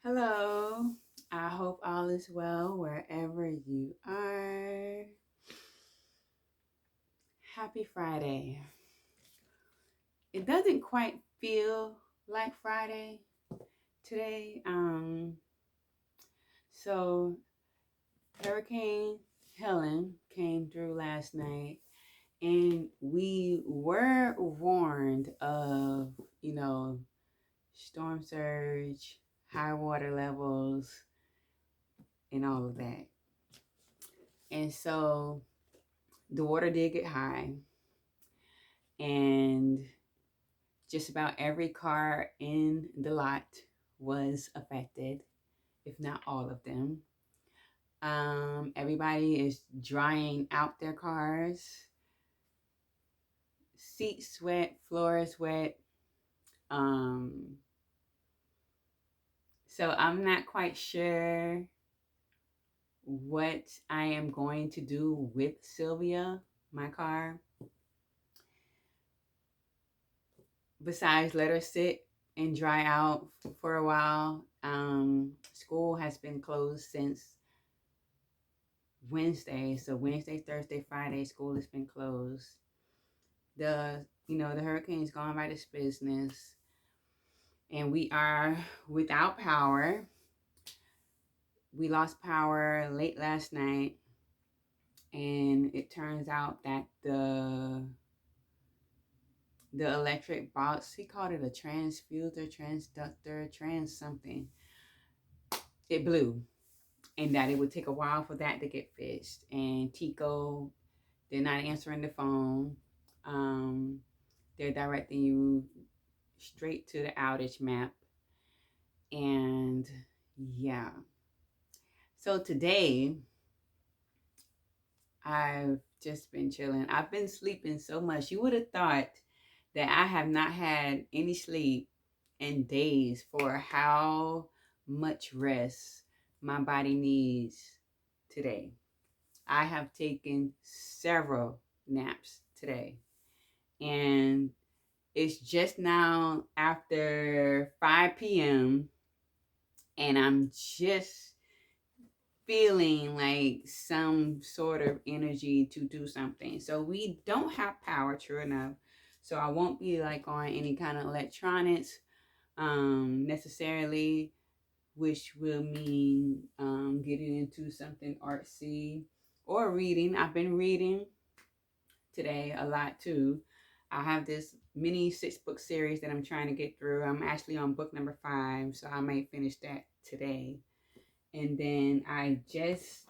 Hello. I hope all is well wherever you are. Happy Friday. It doesn't quite feel like Friday today. So Hurricane Helen came through last night and we were warned of, you know, storm surge, high water levels, and all of that. And so the water did get high, and just about every car in the lot was affected, if not all of them. Everybody is drying out their cars. Seats wet, floors wet. Um, so I'm not quite sure what I am going to do with Sylvia, my car, besides let her sit and dry out for a while. School has been closed since Wednesday. So Wednesday, Thursday, Friday, school has been closed. The hurricane's gone about its business, and we are without power. We lost power late last night, and it turns out that the electric box, he called it a transfuser, transductor, trans something. It blew, and that it would take a while for that to get fixed. And Tico, they're not answering the phone. Um, they're directing you straight to the outage map. And yeah. So today, I've just been chilling. I've been sleeping so much. You would have thought that I have not had any sleep in days for how much rest my body needs today. I have taken several naps today. And it's just now after 5 p.m. and I'm just feeling like some sort of energy to do something. So we don't have power, true enough. So I won't be like on any kind of electronics necessarily, which will mean getting into something artsy or reading. I've been reading today a lot too. I have this mini 6 book series that I'm trying to get through. I'm actually on book number 5, so I might finish that today. And then I just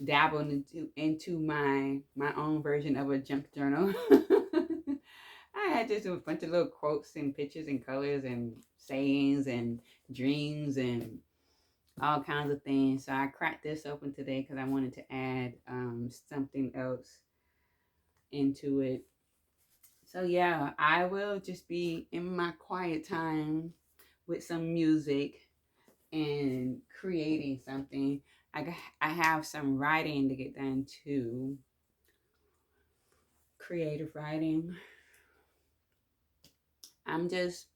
dabbled into my own version of a junk journal. I had just a bunch of little quotes and pictures and colors and sayings and dreams and all kinds of things. So I cracked this open today because I wanted to add something else into it. So yeah, I will just be in my quiet time with some music and creating something. I have some writing to get done too. Creative writing. I'm just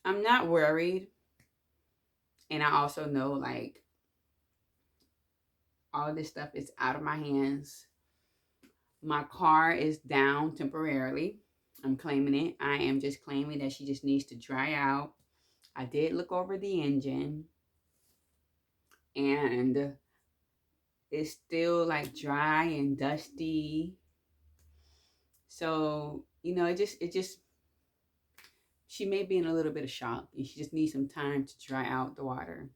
I'm not worried, and I also know like all of this stuff is out of my hands. My car is down temporarily. I'm claiming it. I am just claiming that she just needs to dry out. I did look over the engine, and it's still like dry and dusty. So, it just she may be in a little bit of shock and she just needs some time to dry out the water.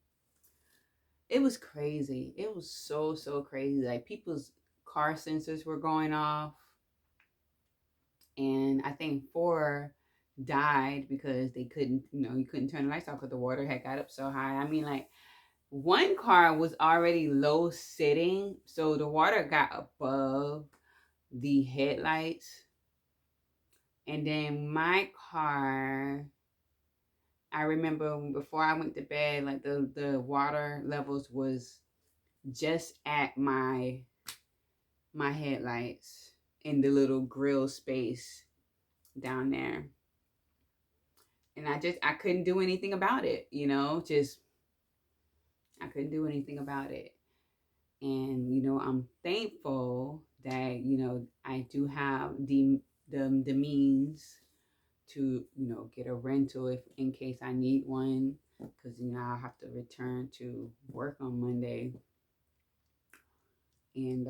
It was crazy. It was so crazy. Like people's car sensors were going off, and I think 4 died because they couldn't, you couldn't turn the lights off because the water had got up so high. I mean, like one car was already low sitting, so the water got above the headlights. And then my car, I remember before I went to bed, like the water levels was just at my headlights in the little grill space down there. And And I couldn't do anything about it, just I couldn't do anything about it. And I'm thankful that I do have the means to get a rental if in case I need one, because I'll have to return to work on Monday. And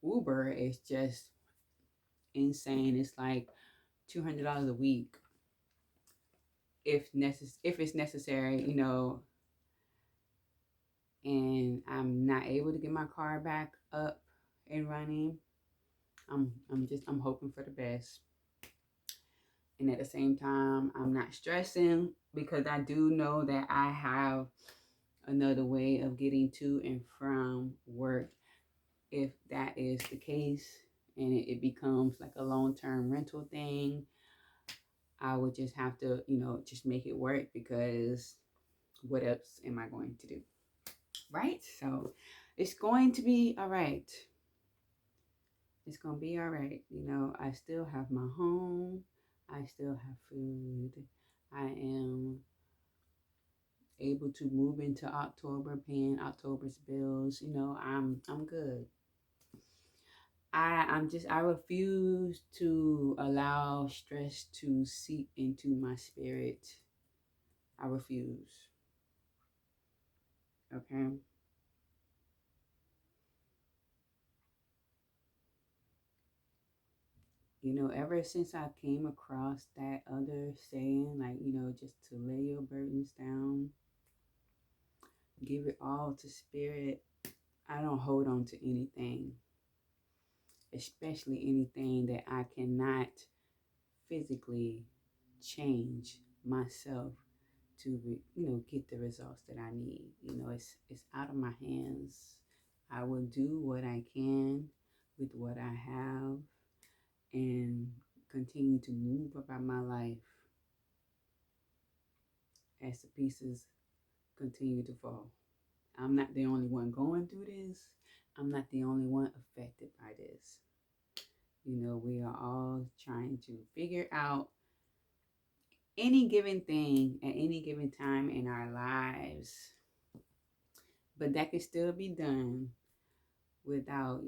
Uber is just insane. It's like $200 a week if it's necessary, and I'm not able to get my car back up and running. I'm hoping for the best. And at the same time, I'm not stressing because I do know that I have another way of getting to and from work if that is the case, and it becomes like a long-term rental thing. I would just have to, just make it work, because what else am I going to do? Right? So it's going to be all right. It's going to be all right. I still have my home. I still have food. I am able to move into October, paying October's bills. I'm good. I refuse to allow stress to seep into my spirit. I refuse. Okay. Ever since I came across that other saying, like, just to lay your burdens down, give it all to spirit, I don't hold on to anything, especially anything that I cannot physically change myself to, get the results that I need. It's out of my hands. I will do what I can with what I have and continue to move about my life as the pieces continue to fall. I'm not the only one going through this. I'm not the only one affected by this. We are all trying to figure out any given thing at any given time in our lives. But that can still be done without,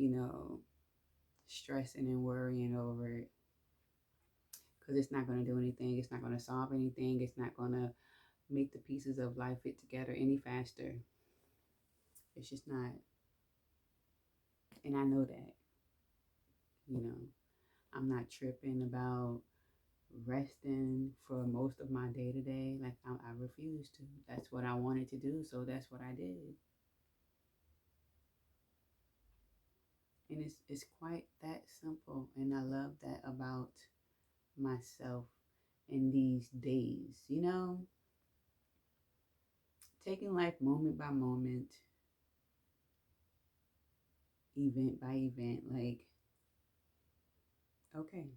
stressing and worrying over it. Because it's not going to do anything. It's not going to solve anything. It's not going to make the pieces of life fit together any faster. It's just not. And I know that. You know, I'm not tripping about resting for most of my day to day. Like, I refuse to. That's what I wanted to do, so that's what I did. And it's quite that simple. And I love that about myself in these days, taking life moment by moment, event by event. Like, okay,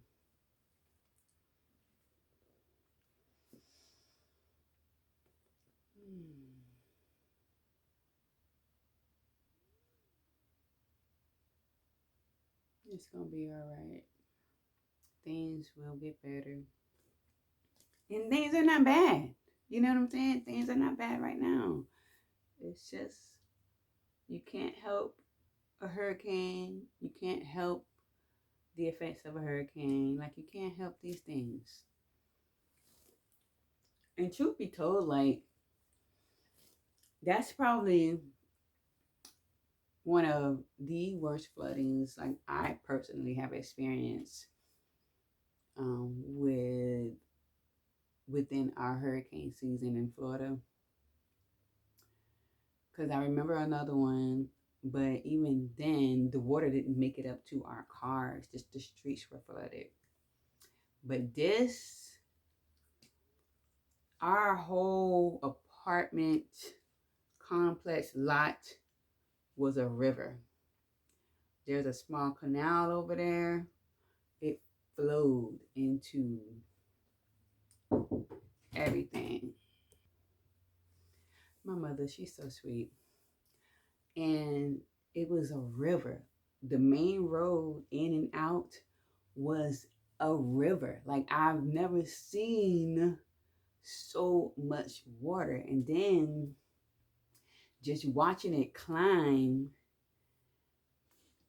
it's gonna be all right. Things will get better. And things are not bad. You know what I'm saying? Things are not bad right now. It's just you can't help a hurricane. You can't help the effects of a hurricane. Like, you can't help these things. And truth be told, like, that's probably one of the worst floodings like I personally have experienced with within our hurricane season in Florida. Because I remember another one, but even then, the water didn't make it up to our cars. Just the streets were flooded. But this, our whole apartment complex lot was a river. There's a small canal over there. It flowed into everything. My mother, she's so sweet. And it was a river. The main road in and out was a river. Like, I've never seen so much water. And then just watching it climb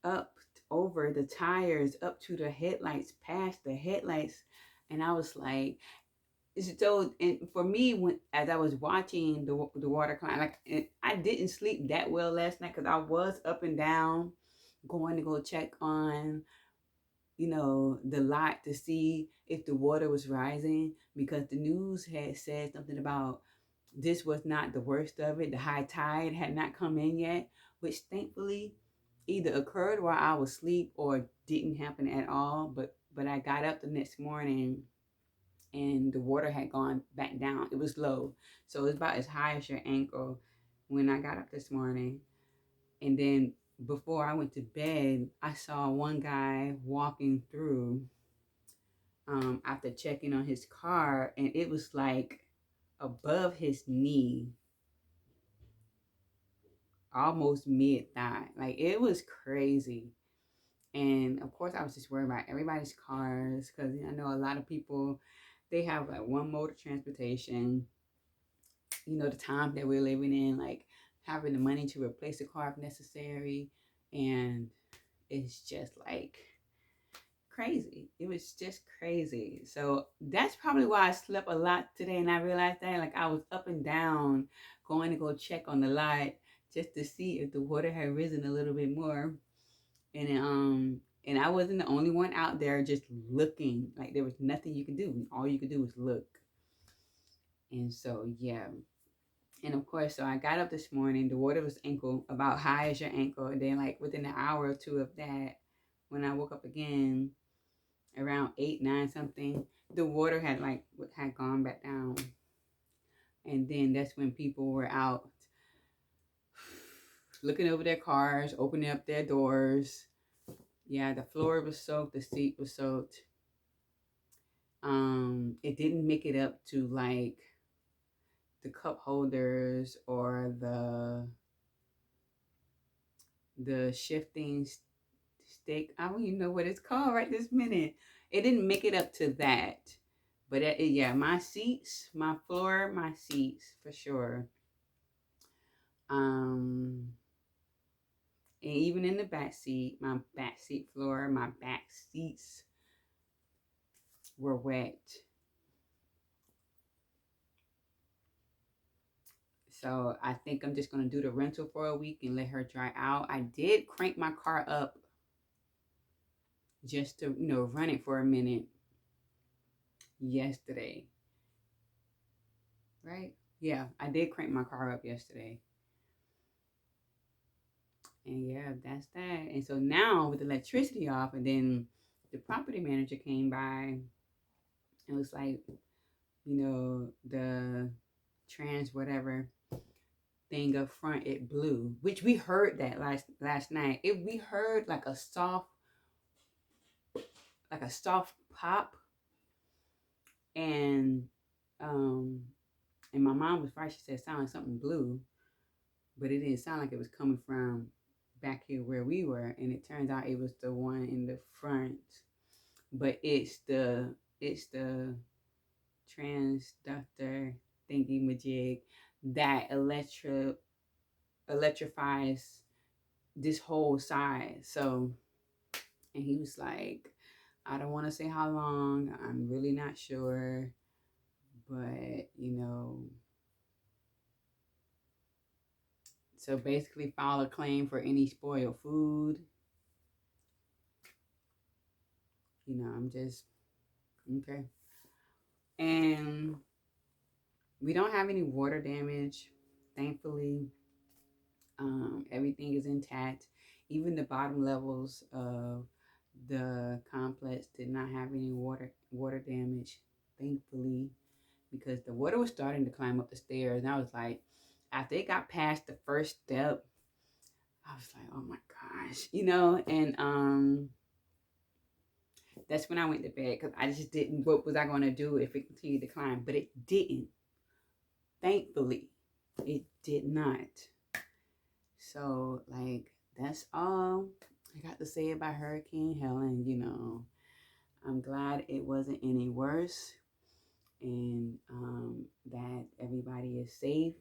up over the tires, up to the headlights, past the headlights. And I was like, so, and for me, when as I was watching the water climb, like I didn't sleep that well last night because I was up and down, going to go check on, the lot to see if the water was rising, because the news had said something about this was not the worst of it. The high tide had not come in yet, which thankfully either occurred while I was asleep or didn't happen at all. But I got up the next morning and the water had gone back down. It was low. So it was about as high as your ankle when I got up this morning. And then before I went to bed, I saw one guy walking through after checking on his car, and it was like above his knee, almost mid thigh. Like, it was crazy. And of course, I was just worried about everybody's cars, because I know a lot of people, they have like one mode of transportation. The time that we're living in, like having the money to replace the car if necessary. And it's just like crazy. It was just crazy. So that's probably why I slept a lot today. And I realized that, like, I was up and down going to go check on the lot just to see if the water had risen a little bit more. And I wasn't the only one out there just looking. Like, there was nothing you could do. All you could do was look. And so, yeah. And of course, so I got up this morning. The water was about high as your ankle. And then, like, within an hour or two of that, when I woke up again, around 8, 9 something, the water had gone back down. And then that's when people were out looking over their cars, opening up their doors. Yeah, the floor was soaked, the seat was soaked. It didn't make it up to like the cup holders or the shifting stick. I don't even know what it's called right this minute. It didn't make it up to that. But yeah, my seats, my floor, my seats for sure. And even in the back seat, my back seat floor, my back seats were wet. So I think I'm just gonna do the rental for a week and let her dry out. I did crank my car up just to, run it for a minute yesterday. Right? Yeah, I did crank my car up yesterday. And yeah, that's that. And so now with the electricity off, and then the property manager came by and was like, the trans whatever thing up front, it blew, which we heard that last night. We heard like a soft pop, and and my mom was right. She said it sounded like something blew, but it didn't sound like it was coming from back here where we were. And it turns out it was the one in the front, but it's the transductor thingy majig that electrifies this whole side. So, and he was like, I don't want to say how long. I'm really not sure. But, so basically file a claim for any spoiled food. I'm just, okay. And we don't have any water damage, thankfully. Everything is intact. Even the bottom levels of the complex did not have any water damage, thankfully, because the water was starting to climb up the stairs. And I was like, after it got past the first step, I was like, oh my gosh, and that's when I went to bed, because I just didn't, what was I going to do if it continued to climb? But it didn't. Thankfully, it did not. So, like, that's all I got to say about Hurricane Helene. I'm glad it wasn't any worse. and that everybody is safe.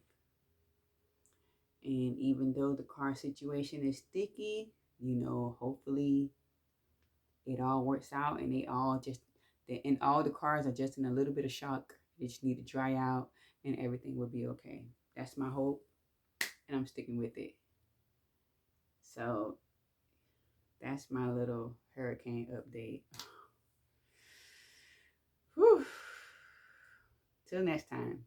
And even though the car situation is sticky, hopefully it all works out, and and all the cars are just in a little bit of shock. They just need to dry out, and everything will be okay. That's my hope, and I'm sticking with it. So that's my little hurricane update. Whew. Till next time.